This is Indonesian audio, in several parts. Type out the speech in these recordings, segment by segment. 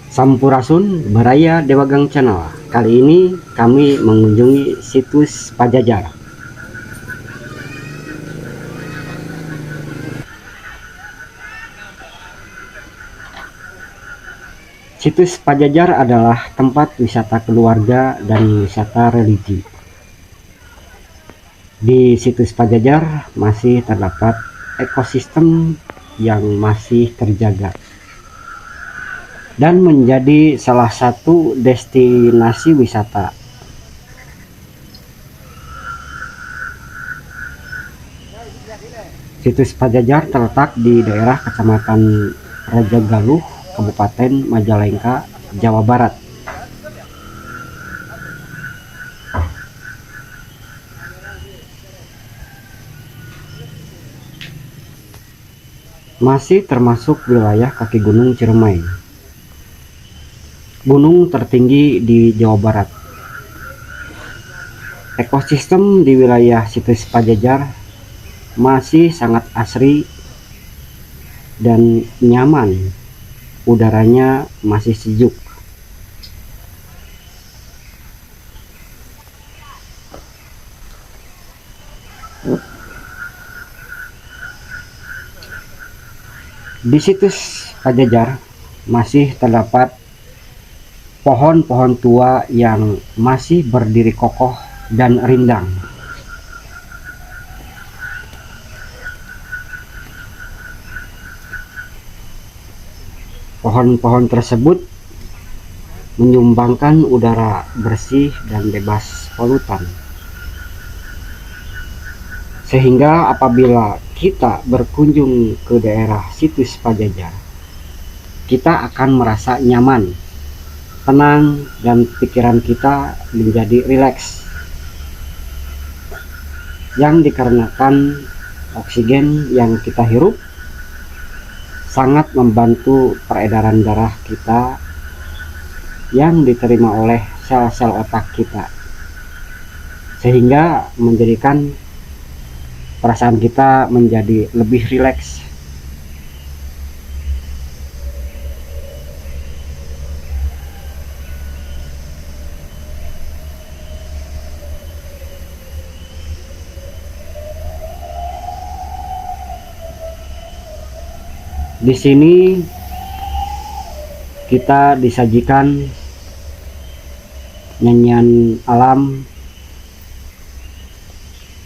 Sampurasun Baraya Dewagang Channel. Kali ini kami mengunjungi situs Pajajar. Situs Pajajar adalah tempat wisata keluarga dan wisata religi. Di situs Pajajar masih terdapat ekosistem yang masih terjaga dan menjadi salah satu destinasi wisata. Situs Pajajar terletak di daerah Kecamatan Rajagaluh, Kabupaten Majalengka, Jawa Barat. Masih termasuk wilayah kaki Gunung Ciremai, gunung tertinggi di Jawa Barat. Ekosistem di wilayah situs Pajajar masih sangat asri dan nyaman. Udaranya masih sejuk. Di situs Pajajar masih terdapat pohon-pohon tua yang masih berdiri kokoh dan rindang. Pohon-pohon tersebut menyumbangkan udara bersih dan bebas polutan. Sehingga apabila kita berkunjung ke daerah situs Pajajar, kita akan merasa nyaman, tenang, dan pikiran kita menjadi rileks, yang dikarenakan oksigen yang kita hirup sangat membantu peredaran darah kita yang diterima oleh sel-sel otak kita, sehingga menjadikan perasaan kita menjadi lebih rileks. Di sini kita disajikan nyanyian alam,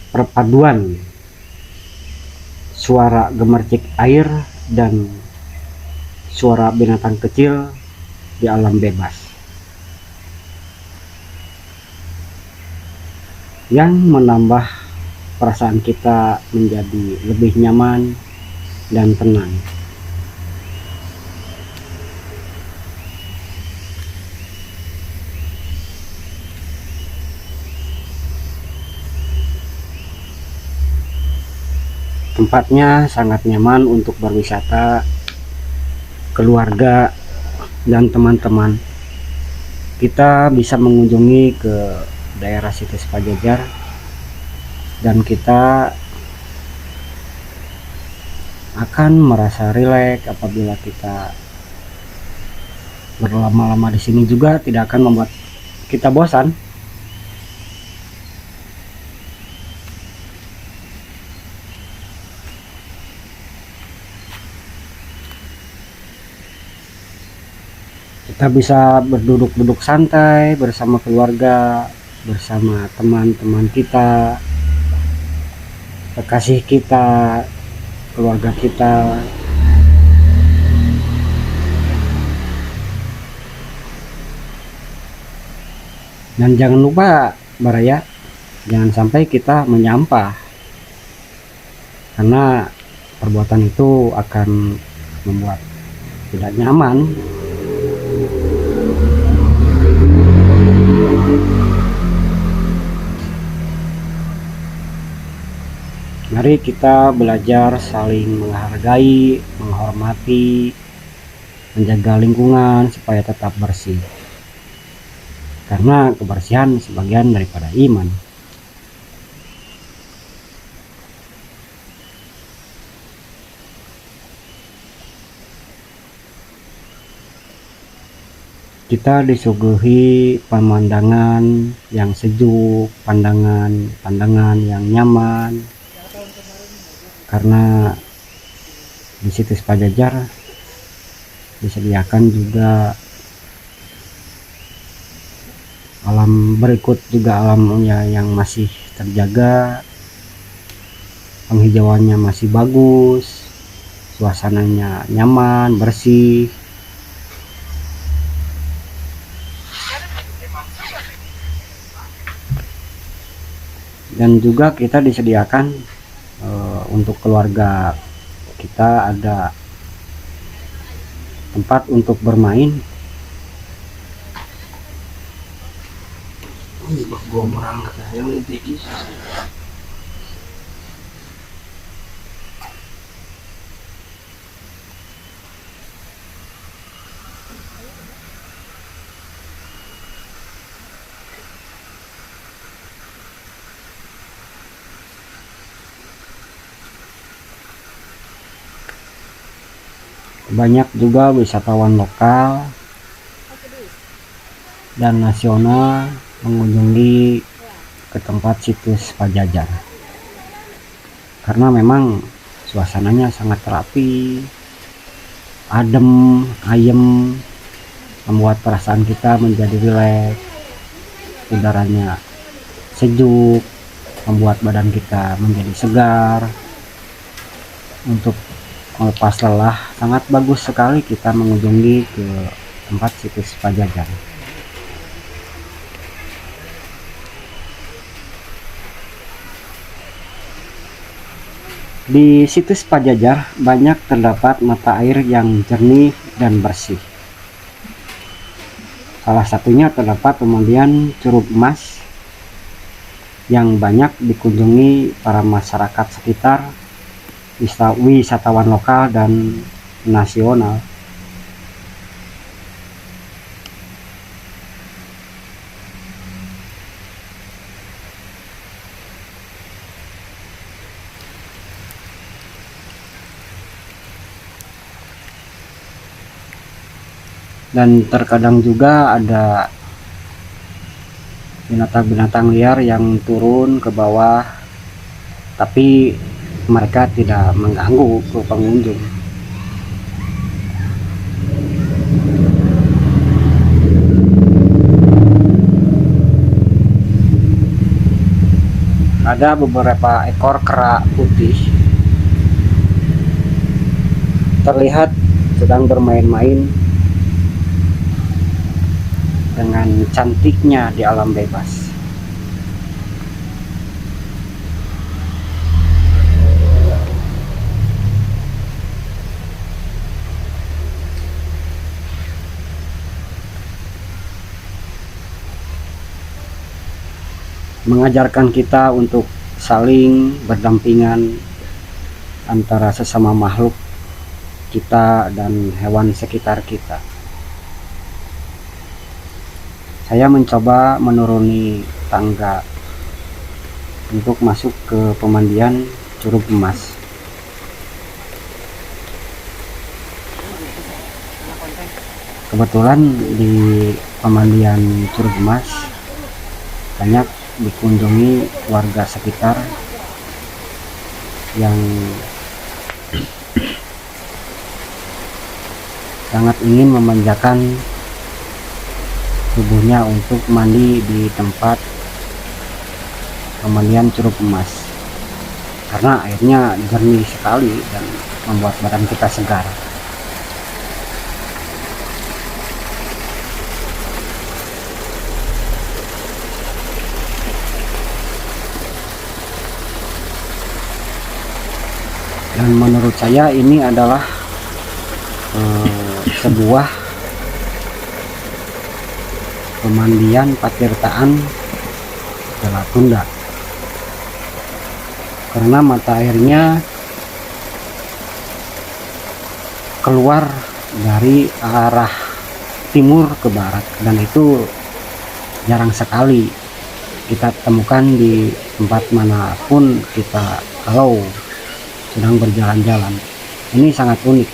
perpaduan suara gemercik air dan suara binatang kecil di alam bebas, yang menambah perasaan kita menjadi lebih nyaman dan tenang. Tempatnya sangat nyaman untuk berwisata keluarga dan teman-teman. Kita bisa mengunjungi ke daerah situs Pajajar dan kita akan merasa rileks. Apabila kita berlama-lama di sini juga tidak akan membuat kita bosan. Kita bisa berduduk-duduk santai bersama keluarga, bersama teman-teman kita, kekasih kita, keluarga kita. Dan jangan lupa Baraya, jangan sampai kita menyampah, karena perbuatan itu akan membuat tidak nyaman. Mari kita belajar saling menghargai, menghormati, menjaga lingkungan supaya tetap bersih. Karena kebersihan sebagian daripada iman. kita disuguhi pemandangan yang sejuk, pandangan yang nyaman, karena di situs Pajajar disediakan juga alam berikut, juga alamnya yang masih terjaga, penghijauannya masih bagus, suasananya nyaman, bersih. Dan juga kita disediakan untuk keluarga kita ada tempat untuk bermain. Banyak juga wisatawan lokal dan nasional mengunjungi ke tempat situs Pajajar, karena memang suasananya sangat rapi, adem, ayem, membuat perasaan kita menjadi rileks, udaranya sejuk, membuat badan kita menjadi segar. Untuk melepas lelah, sangat bagus sekali kita mengunjungi ke tempat situs Pajajar. Di situs Pajajar banyak terdapat mata air yang jernih dan bersih. Salah satunya terdapat pemandian Curug Emas yang banyak dikunjungi para masyarakat sekitar, wisatawan lokal dan nasional. Dan terkadang juga ada binatang-binatang liar yang turun ke bawah, tapi mereka tidak mengganggu ke pengunjung. Ada beberapa ekor kera putih terlihat sedang bermain-main dengan cantiknya di alam bebas. Mengajarkan kita untuk saling berdampingan antara sesama makhluk kita dan hewan sekitar kita. Saya mencoba menuruni tangga untuk masuk ke pemandian Curug Emas. Kebetulan di pemandian Curug Emas banyak dikunjungi warga sekitar yang sangat ingin memanjakan tubuhnya untuk mandi di tempat pemandian Curug Emas, karena airnya jernih sekali dan membuat badan kita segar. Dan menurut saya ini adalah sebuah pemandian patirtaan Jalatunda, karena mata airnya keluar dari arah timur ke barat, dan itu jarang sekali kita temukan di tempat manapun kita kalau sedang berjalan-jalan. Ini sangat unik.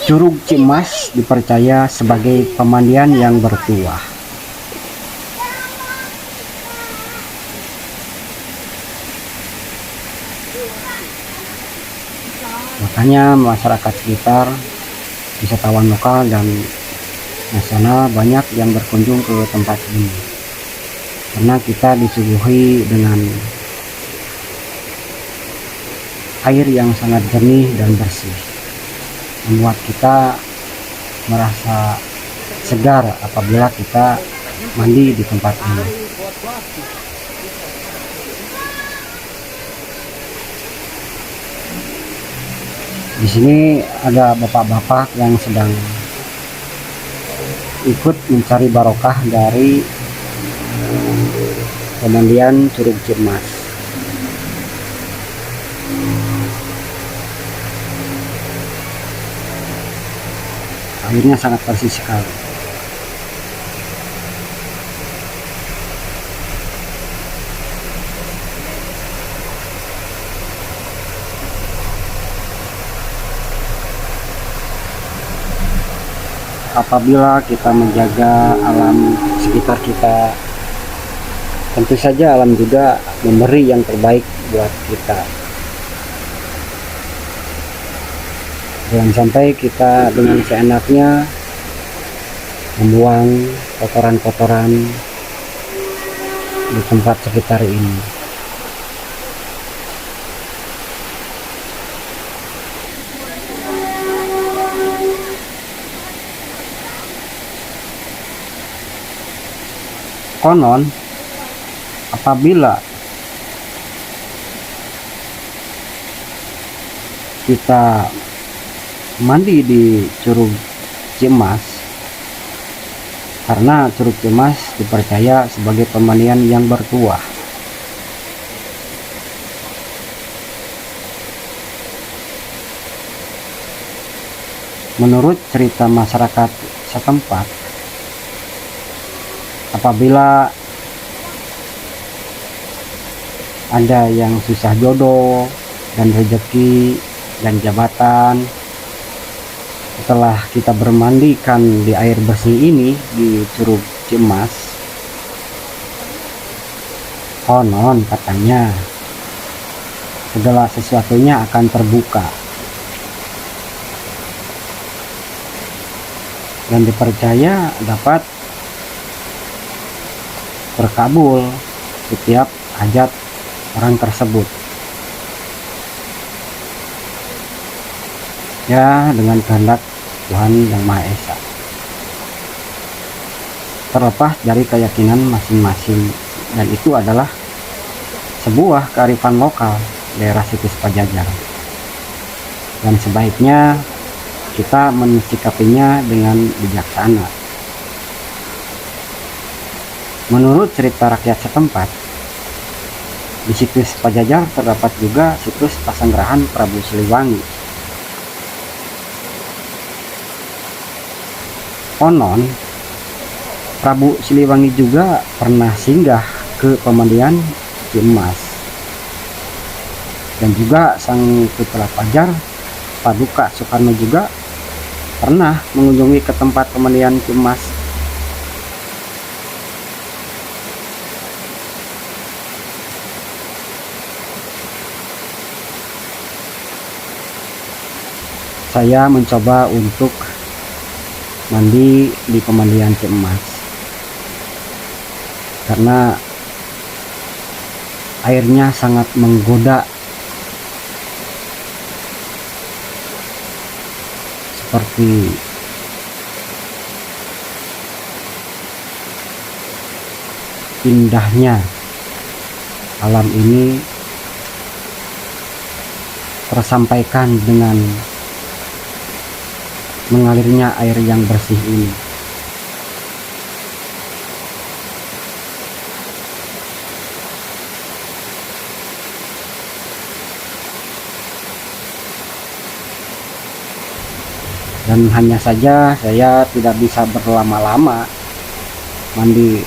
Curug Cimas dipercaya sebagai pemandian yang bertuah. Makanya masyarakat sekitar, wisatawan lokal dan nasional banyak yang berkunjung ke tempat ini. Karena kita disuguhi dengan air yang sangat jernih dan bersih, membuat kita merasa segar apabila kita mandi di tempat ini. Di sini ada bapak-bapak yang sedang ikut mencari barokah dari pemandian Curug Cimas. Airnya sangat bersih sekali. Apabila kita menjaga alam sekitar kita, tentu saja alam juga memberi yang terbaik buat kita. Jangan sampai kita dengan seenaknya membuang kotoran-kotoran di tempat sekitar ini. Konon, apabila kita mandi di Curug Cimas, karena Curug Cimas dipercaya sebagai pemandian yang bertuah. Menurut cerita masyarakat setempat, apabila ada yang susah jodoh dan rezeki dan jabatan, setelah kita bermandikan di air bersih ini di Curug Cimas, konon katanya segala sesuatunya akan terbuka dan dipercaya dapat terkabul setiap hajat orang tersebut. Ya, dengan kehendak Tuhan Yang Maha Esa. Terlepas dari keyakinan masing-masing, dan itu adalah sebuah kearifan lokal daerah situs Pajajar. Dan sebaiknya kita mensikapinya dengan bijaksana. Menurut cerita rakyat setempat, di situs Pajajar terdapat juga situs pasanggerahan Prabu Siliwangi. Konon, Prabu Siliwangi juga pernah singgah ke pemandian Cimas. Dan juga sang putra Pajar, Paduka Soekarno juga pernah mengunjungi ke tempat pemandian Cimas. Saya mencoba untuk mandi di pemandian Cimas karena airnya sangat menggoda, seperti indahnya alam ini tersampaikan dengan mengalirnya air yang bersih ini. Dan hanya saja saya tidak bisa berlama-lama mandi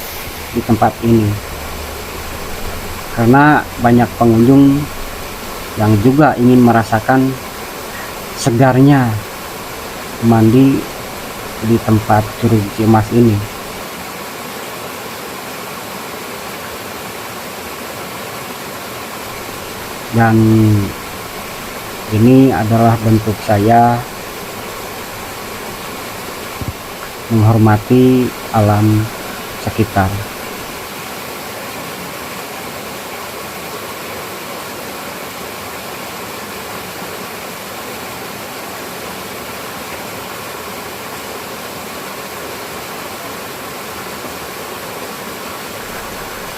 di tempat ini karena banyak pengunjung yang juga ingin merasakan segarnya mandi di tempat Curug Cimas ini. Dan ini adalah bentuk saya menghormati alam sekitar.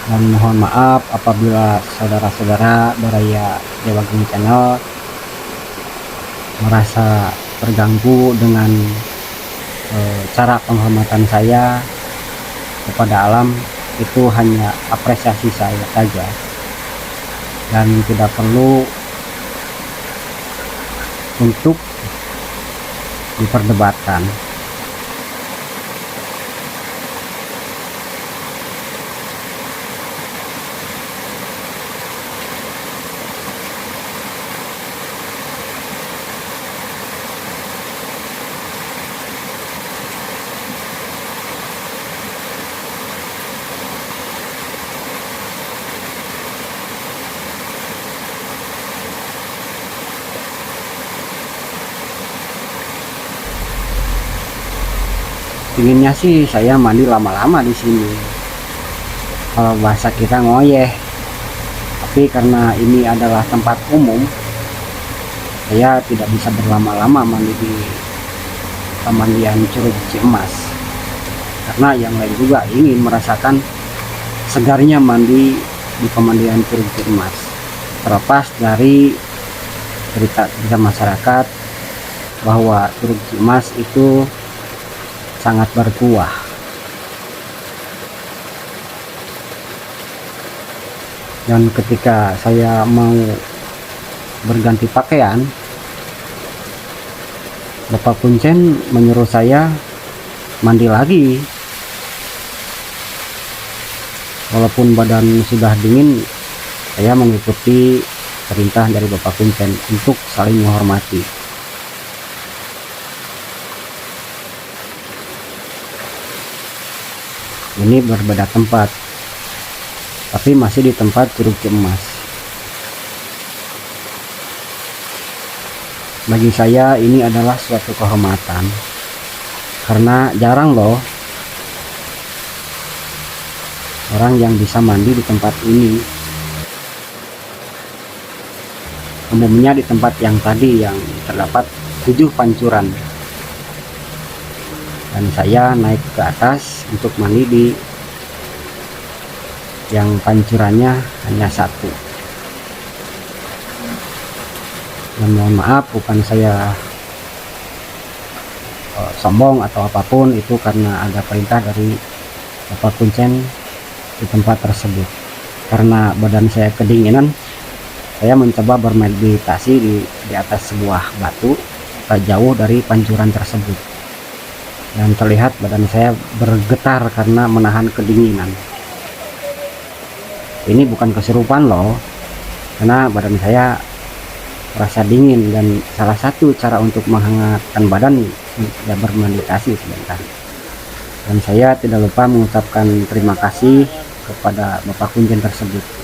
Dan mohon maaf apabila saudara-saudara Baraya Dewa Gung Channel merasa terganggu dengan cara penghormatan saya kepada alam. Itu hanya apresiasi saya saja dan tidak perlu untuk diperdebatkan. Inginnya sih saya mandi lama-lama di sini, kalau bahasa kita ngoyeh. Tapi karena ini adalah tempat umum, saya tidak bisa berlama-lama mandi di pemandian Curug Cimas, karena yang lain juga ingin merasakan segarnya mandi di pemandian Curug Cimas. Terlepas dari cerita masyarakat bahwa Curug Cimas itu sangat berkuah. Dan ketika saya mau berganti pakaian, Bapak Kuncen menyuruh saya mandi lagi. Walaupun badan sudah dingin, saya mengikuti perintah dari Bapak Kuncen untuk saling menghormati. Ini berbeda tempat, tapi masih di tempat Curug Cimas. Bagi saya ini adalah suatu kehormatan, karena jarang loh orang yang bisa mandi di tempat ini. Umumnya di tempat yang tadi yang terdapat 7 pancuran, dan saya naik ke atas untuk mandi di yang pancurannya hanya 1. Dan mohon maaf, bukan saya sombong atau apapun, itu karena ada perintah dari Bapak Kuncen di tempat tersebut. Karena badan saya kedinginan, saya mencoba bermeditasi di atas sebuah batu tak jauh dari pancuran tersebut. Dan terlihat badan saya bergetar karena menahan kedinginan. Ini bukan kesurupan loh, karena badan saya merasa dingin, dan salah satu cara untuk menghangatkan badan ya bermeditasi sebentar. Dan saya tidak lupa mengucapkan terima kasih kepada Bapak Kuncen tersebut.